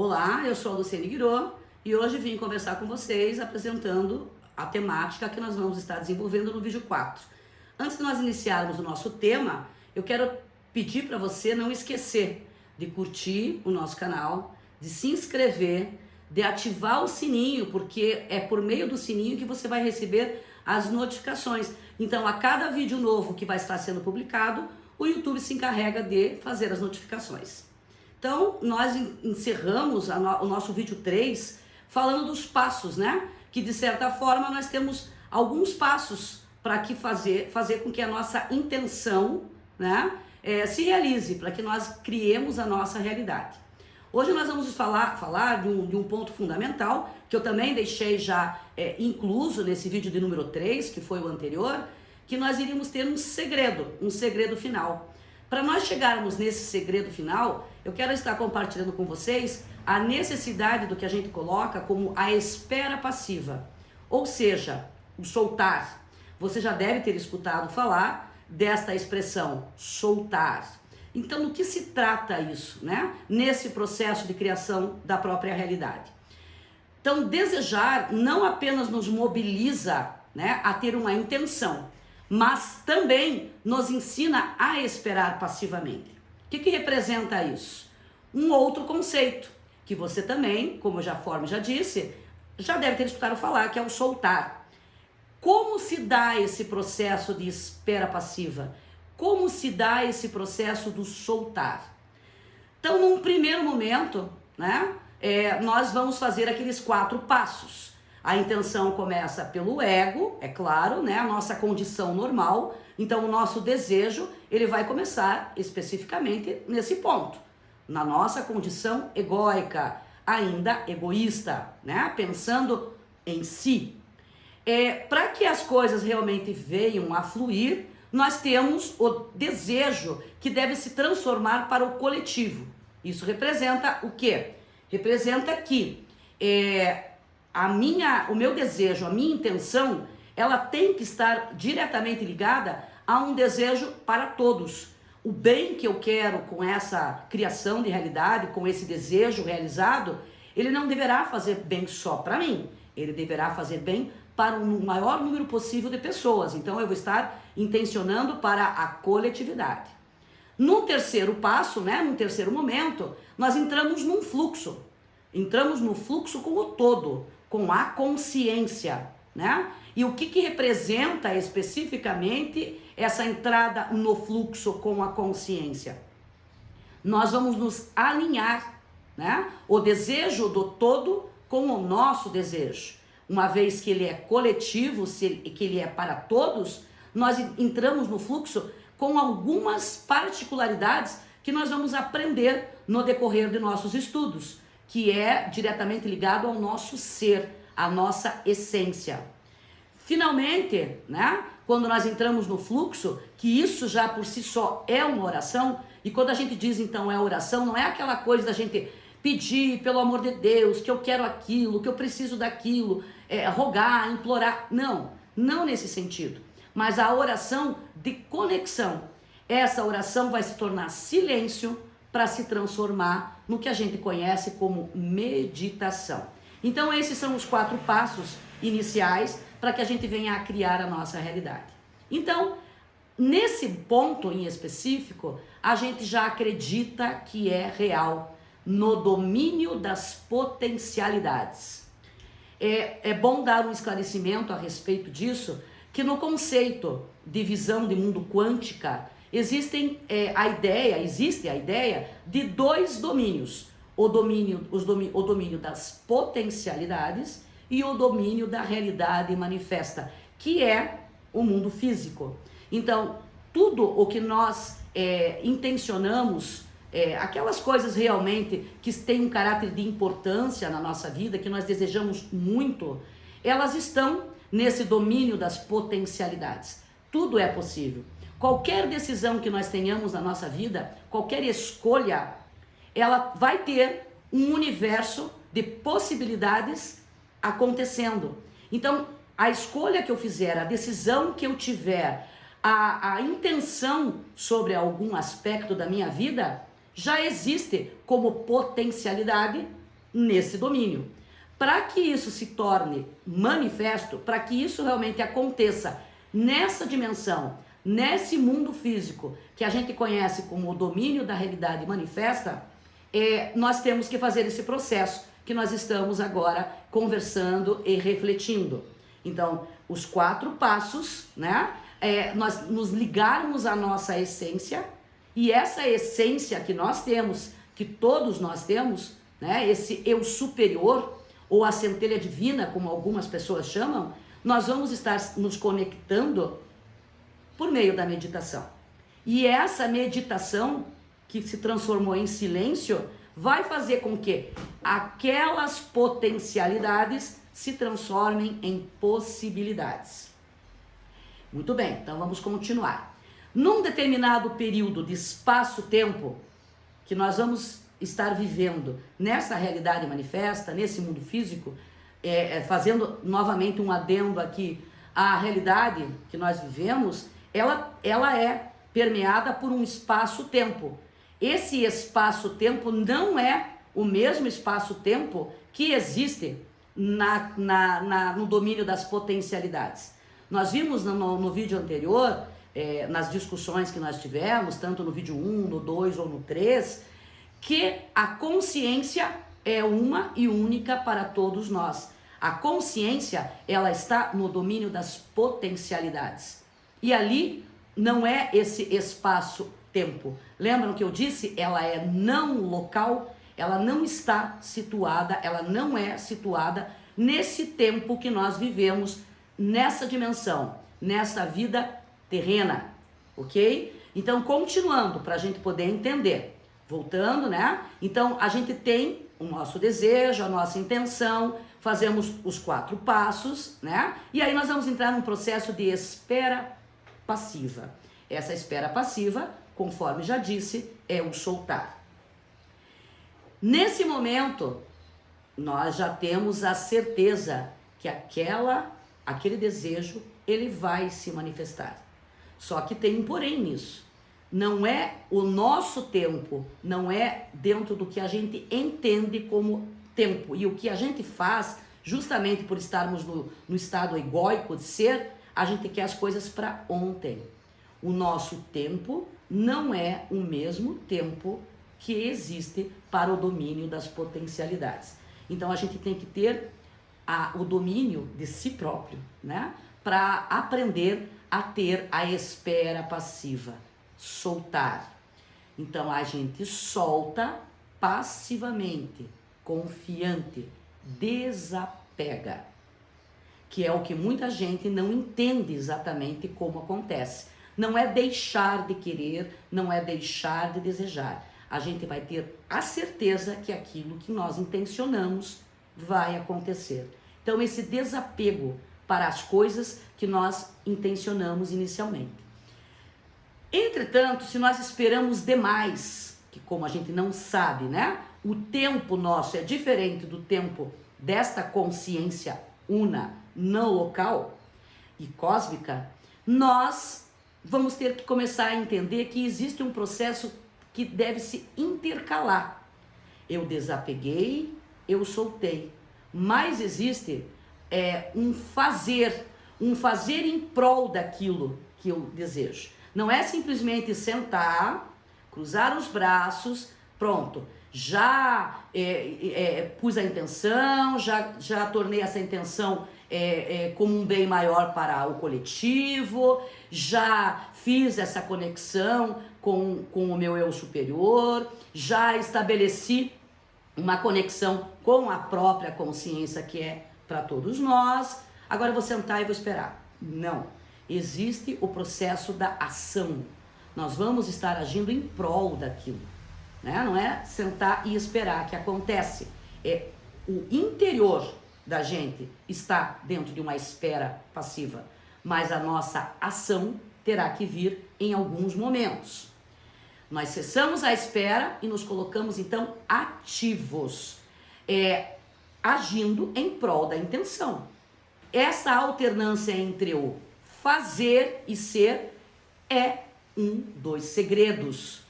Olá, eu sou a Luciane Guiraud e hoje vim conversar com vocês apresentando a temática que nós vamos estar desenvolvendo no vídeo 4. Antes de nós iniciarmos o nosso tema, eu quero pedir para você não esquecer de curtir o nosso canal, de se inscrever, de ativar o sininho, porque é por meio do sininho que você vai receber as notificações. Então, a cada vídeo novo que vai estar sendo publicado, o YouTube se encarrega de fazer as notificações. Então, nós encerramos o nosso vídeo 3 falando dos passos, né? Que de certa forma nós temos alguns passos para fazer com que a nossa intenção, né, se realize, para que nós criemos a nossa realidade. Hoje nós vamos falar de um ponto fundamental, que eu também deixei já incluso nesse vídeo de número 3, que foi o anterior, que nós iríamos ter um segredo final. Para nós chegarmos nesse segredo final, eu quero estar compartilhando com vocês a necessidade do que a gente coloca como a espera passiva, ou seja, o soltar. Você já deve ter escutado falar desta expressão, soltar. Então, do que se trata isso, né? Nesse processo de criação da própria realidade. Então, desejar não apenas nos mobiliza, né, a ter uma intenção, mas também nos ensina a esperar passivamente. O que representa isso? Um outro conceito, que você também, como eu já disse, já deve ter escutado falar, que é o soltar. Como se dá esse processo de espera passiva? Como se dá esse processo do soltar? Então, num primeiro momento, né, nós vamos fazer aqueles 4 passos. A intenção começa pelo ego, é claro, né, a nossa condição normal. Então, o nosso desejo, ele vai começar especificamente nesse ponto, na nossa condição egóica, ainda egoísta, né, pensando em si. Para que as coisas realmente venham a fluir, nós temos o desejo que deve se transformar para o coletivo. Isso representa o quê? Representa que o meu desejo, a minha intenção, ela tem que estar diretamente ligada a um desejo para todos. O bem que eu quero com essa criação de realidade, com esse desejo realizado, ele não deverá fazer bem só para mim, ele deverá fazer bem para o maior número possível de pessoas. Então eu vou estar intencionando para a coletividade. No terceiro passo, né, no terceiro momento, nós entramos num fluxo. Entramos no fluxo com o todo, com a consciência, né? E o que representa especificamente essa entrada no fluxo com a consciência? Nós vamos nos alinhar, né? O desejo do todo com o nosso desejo. Uma vez que ele é coletivo, que ele é para todos, nós entramos no fluxo com algumas particularidades que nós vamos aprender no decorrer de nossos estudos, que é diretamente ligado ao nosso ser, à nossa essência. Finalmente, né, quando nós entramos no fluxo, que isso já por si só é uma oração, e quando a gente diz então é oração, não é aquela coisa da gente pedir, pelo amor de Deus, que eu quero aquilo, que eu preciso daquilo, rogar, implorar. Não nesse sentido, mas a oração de conexão. Essa oração vai se tornar silêncio para se transformar no que a gente conhece como meditação. Então esses são os 4 passos iniciais para que a gente venha a criar a nossa realidade. Então, nesse ponto em específico, a gente já acredita que é real, no domínio das potencialidades. É bom dar um esclarecimento a respeito disso, que no conceito de visão de mundo quântica, existe a ideia de 2 domínios, o domínio das potencialidades e o domínio da realidade manifesta, que é o mundo físico. Então, tudo o que nós intencionamos, aquelas coisas realmente que têm um caráter de importância na nossa vida, que nós desejamos muito, elas estão nesse domínio das potencialidades. Tudo é possível. Qualquer decisão que nós tenhamos na nossa vida, qualquer escolha, ela vai ter um universo de possibilidades acontecendo. Então, a escolha que eu fizer, a decisão que eu tiver, a intenção sobre algum aspecto da minha vida, já existe como potencialidade nesse domínio. Para que isso se torne manifesto, para que isso realmente aconteça nessa dimensão, nesse mundo físico que a gente conhece como o domínio da realidade manifesta, nós temos que fazer esse processo que nós estamos agora conversando e refletindo. Então, os 4 passos, né? Nós nos ligarmos à nossa essência, e essa essência que nós temos, que todos nós temos, né? Esse eu superior, ou a centelha divina, como algumas pessoas chamam, nós vamos estar nos conectando por meio da meditação. E essa meditação, que se transformou em silêncio, vai fazer com que aquelas potencialidades se transformem em possibilidades. Muito bem, então vamos continuar. Num determinado período de espaço-tempo que nós vamos estar vivendo nessa realidade manifesta, nesse mundo físico, fazendo novamente um adendo aqui, a realidade que nós vivemos, ela é permeada por um espaço-tempo. Esse espaço-tempo não é o mesmo espaço-tempo que existe no domínio das potencialidades. Nós vimos no vídeo anterior, nas discussões que nós tivemos, tanto no vídeo 1, no 2 ou no 3, que a consciência é uma e única para todos nós. A consciência, ela está no domínio das potencialidades. E ali não é esse espaço-tempo. Lembram que eu disse? Ela é não local, ela não está situada, ela não é situada nesse tempo que nós vivemos, nessa dimensão, nessa vida terrena, ok? Então, continuando, para a gente poder entender. Voltando, né? Então, a gente tem o nosso desejo, a nossa intenção, fazemos os 4 passos, né? E aí nós vamos entrar num processo de espera passiva. Essa espera passiva, conforme já disse, é o soltar. Nesse momento, nós já temos a certeza que aquele desejo, ele vai se manifestar. Só que tem um porém nisso. Não é o nosso tempo, não é dentro do que a gente entende como tempo. E o que a gente faz, justamente por estarmos no estado egóico de ser, a gente quer as coisas para ontem. O nosso tempo não é o mesmo tempo que existe para o domínio das potencialidades. Então a gente tem que ter o domínio de si próprio, né? Para aprender a ter a espera passiva. Soltar. Então a gente solta passivamente, confiante, desapega, que é o que muita gente não entende exatamente como acontece. Não é deixar de querer, não é deixar de desejar. A gente vai ter a certeza que aquilo que nós intencionamos vai acontecer. Então esse desapego para as coisas que nós intencionamos inicialmente. Entretanto, se nós esperamos demais, que como a gente não sabe, né? O tempo nosso é diferente do tempo desta consciência una, não local e cósmica, nós vamos ter que começar a entender que existe um processo que deve se intercalar. Eu desapeguei, eu soltei, mas existe um fazer em prol daquilo que eu desejo. Não é simplesmente sentar, cruzar os braços, pronto, já pus a intenção, já tornei essa intenção como um bem maior para o coletivo, já fiz essa conexão com o meu eu superior, já estabeleci uma conexão com a própria consciência que é para todos nós, agora eu vou sentar e vou esperar. Não. Existe o processo da ação. Nós vamos estar agindo em prol daquilo, né? Não é sentar e esperar que acontece. O interior da gente está dentro de uma espera passiva, mas a nossa ação terá que vir em alguns momentos. Nós cessamos a espera e nos colocamos então ativos, agindo em prol da intenção. Essa alternância entre o fazer e ser é um dos segredos.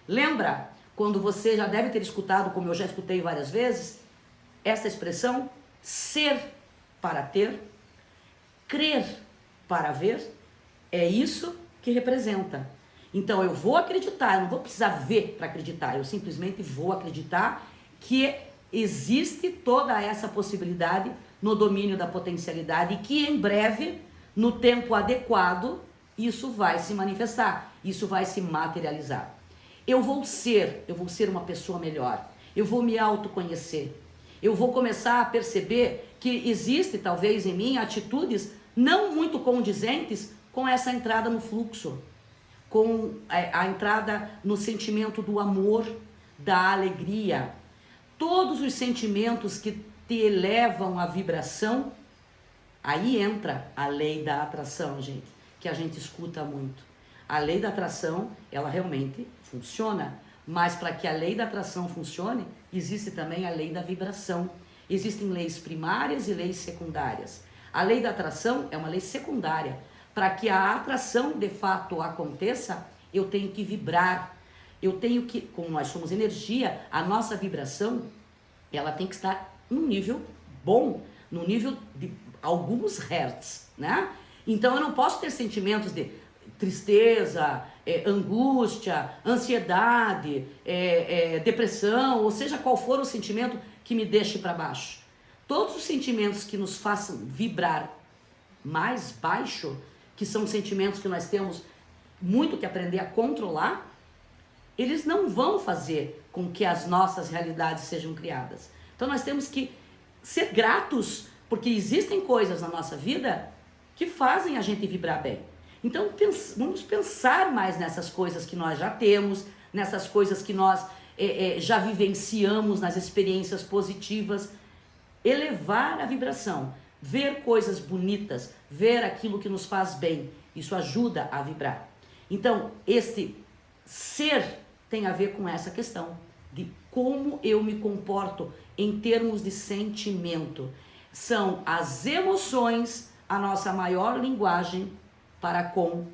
Lembra quando você já deve ter escutado, como eu já escutei várias vezes, essa expressão ser para ter, crer para ver, é isso que representa. Então eu vou acreditar, eu não vou precisar ver para acreditar, eu simplesmente vou acreditar que existe toda essa possibilidade no domínio da potencialidade e que em breve, no tempo adequado, isso vai se manifestar, isso vai se materializar. Eu vou ser uma pessoa melhor, eu vou me autoconhecer, eu vou começar a perceber que existe talvez em mim atitudes não muito condizentes com essa entrada no fluxo, com a entrada no sentimento do amor, da alegria. Todos os sentimentos que te elevam à vibração, aí entra a lei da atração, gente, que a gente escuta muito. A lei da atração, ela realmente funciona, mas para que a lei da atração funcione, existe também a lei da vibração. Existem leis primárias e leis secundárias. A lei da atração é uma lei secundária. Para que a atração de fato aconteça, eu tenho que vibrar. Eu tenho que, como nós somos energia, a nossa vibração, ela tem que estar num nível bom, no nível de alguns hertz, né? Então eu não posso ter sentimentos de tristeza, angústia, ansiedade, depressão, ou seja, qual for o sentimento que me deixe para baixo. Todos os sentimentos que nos façam vibrar mais baixo, que são sentimentos que nós temos muito que aprender a controlar, eles não vão fazer com que as nossas realidades sejam criadas. Então nós temos que ser gratos, porque existem coisas na nossa vida que fazem a gente vibrar bem. Então vamos pensar mais nessas coisas que nós já temos, nessas coisas que nós já vivenciamos, nas experiências positivas. Elevar a vibração, ver coisas bonitas, ver aquilo que nos faz bem, isso ajuda a vibrar. Então, este ser tem a ver com essa questão de como eu me comporto em termos de sentimento. São as emoções a nossa maior linguagem para com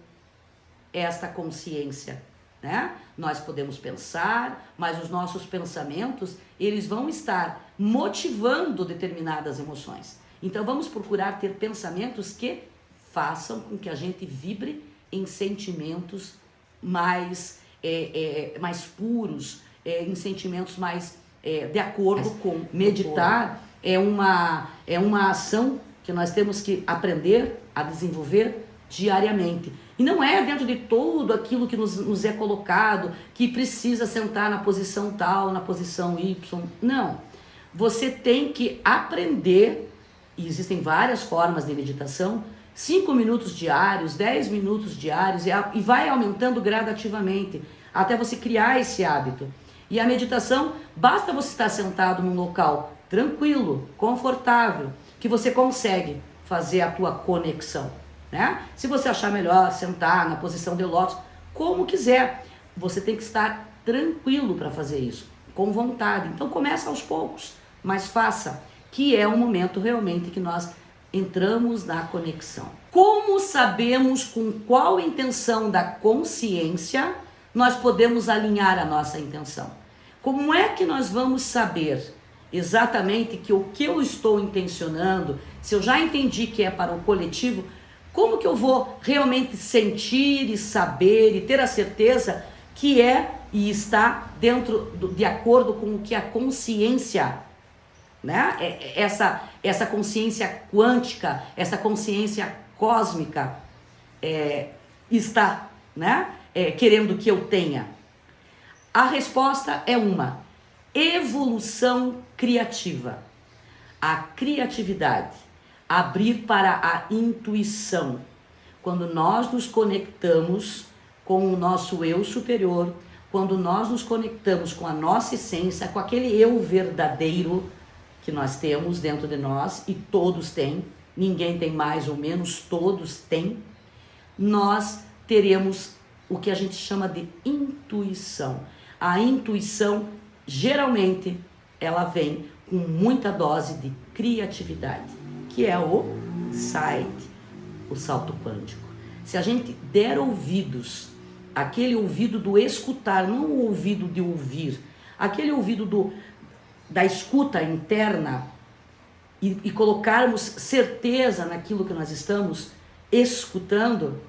esta consciência, né? Nós podemos pensar, mas os nossos pensamentos, eles vão estar motivando determinadas emoções. Então vamos procurar ter pensamentos que façam com que a gente vibre em sentimentos mais puros, em sentimentos mais de acordo com meditar. É uma ação que nós temos que aprender a desenvolver diariamente. E não é dentro de tudo aquilo que nos é colocado, que precisa sentar na posição tal, na posição Y. Não. Você tem que aprender, e existem várias formas de meditação, 5 minutos diários, 10 minutos diários, e vai aumentando gradativamente, até você criar esse hábito. E a meditação, basta você estar sentado num local tranquilo, confortável, que você consegue fazer a tua conexão, né? Se você achar melhor sentar na posição de lótus, como quiser, você tem que estar tranquilo para fazer isso, com vontade. Então começa aos poucos, mas faça, que é o momento realmente que nós entramos na conexão. Como sabemos com qual intenção da consciência nós podemos alinhar a nossa intenção? Como é que nós vamos saber exatamente que o que eu estou intencionando, se eu já entendi que é para o coletivo, como que eu vou realmente sentir e saber e ter a certeza que é e está de acordo com o que a consciência, né? Essa consciência quântica, essa consciência cósmica está, né? Querendo que eu tenha? A resposta é uma: evolução criativa. A criatividade, abrir para a intuição. Quando nós nos conectamos com o nosso eu superior, quando nós nos conectamos com a nossa essência, com aquele eu verdadeiro que nós temos dentro de nós, e todos têm, ninguém tem mais ou menos, todos têm, nós teremos o que a gente chama de intuição. A intuição, geralmente, ela vem com muita dose de criatividade, que é o insight, o salto quântico. Se a gente der ouvidos, aquele ouvido do escutar, não o ouvido de ouvir, aquele ouvido da escuta interna e colocarmos certeza naquilo que nós estamos escutando,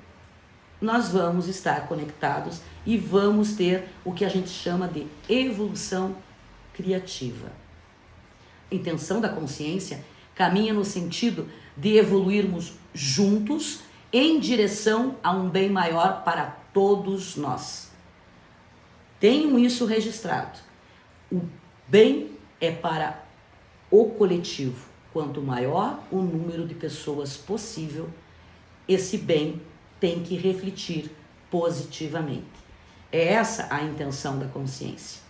nós vamos estar conectados e vamos ter o que a gente chama de evolução criativa. A intenção da consciência caminha no sentido de evoluirmos juntos em direção a um bem maior para todos nós. Tenham isso registrado. O bem é para o coletivo. Quanto maior o número de pessoas possível, esse bem tem que refletir positivamente. É essa a intenção da consciência.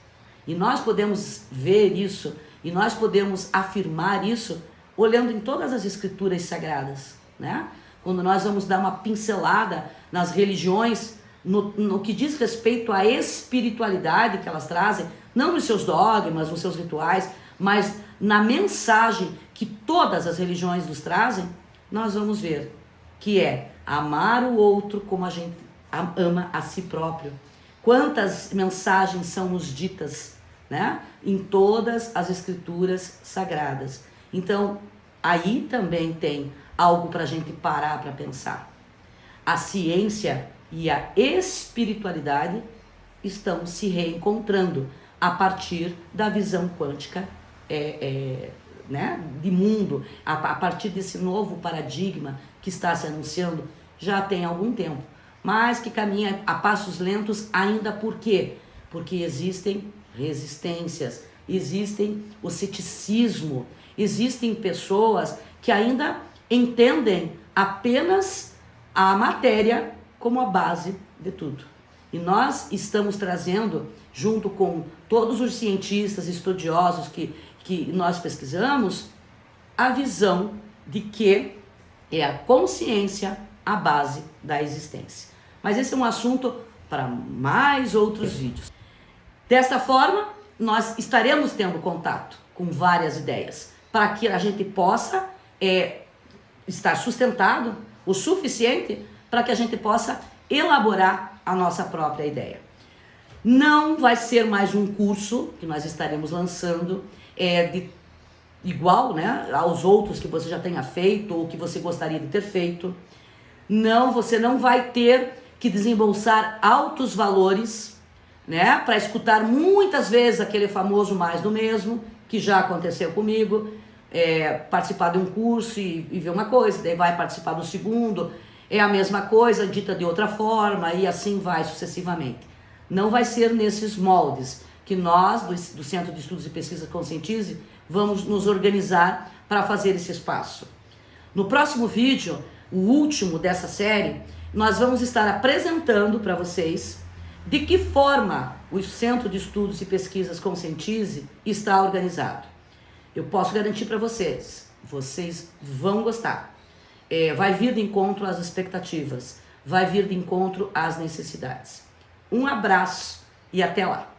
E nós podemos ver isso, e nós podemos afirmar isso, olhando em todas as escrituras sagradas, né? Quando nós vamos dar uma pincelada nas religiões, no que diz respeito à espiritualidade que elas trazem, não nos seus dogmas, nos seus rituais, mas na mensagem que todas as religiões nos trazem, nós vamos ver que é amar o outro como a gente ama a si próprio. Quantas mensagens são nos ditas, né, em todas as escrituras sagradas. Então, aí também tem algo para a gente parar para pensar. A ciência e a espiritualidade estão se reencontrando a partir da visão quântica né, de mundo, a partir desse novo paradigma que está se anunciando já tem algum tempo, mas que caminha a passos lentos ainda. Por quê? Porque existem resistências, existem o ceticismo, existem pessoas que ainda entendem apenas a matéria como a base de tudo. E nós estamos trazendo, junto com todos os cientistas, estudiosos que nós pesquisamos, a visão de que é a consciência a base da existência. Mas esse é um assunto para mais outros vídeos. Desta forma, nós estaremos tendo contato com várias ideias, para que a gente possa estar sustentado o suficiente para que a gente possa elaborar a nossa própria ideia. Não vai ser mais um curso que nós estaremos lançando igual, né, aos outros que você já tenha feito ou que você gostaria de ter feito. Não, você não vai ter que desembolsar altos valores, né, para escutar muitas vezes aquele famoso mais do mesmo, que já aconteceu comigo, participar de um curso e ver uma coisa, daí vai participar do segundo, é a mesma coisa, dita de outra forma, e assim vai sucessivamente. Não vai ser nesses moldes que nós, do Centro de Estudos e Pesquisa Conscientize, vamos nos organizar para fazer esse espaço. No próximo vídeo, o último dessa série, nós vamos estar apresentando para vocês de que forma o Centro de Estudos e Pesquisas Conscientize está organizado. Eu posso garantir para vocês, vocês vão gostar. Vai vir de encontro às expectativas, vai vir de encontro às necessidades. Um abraço e até lá!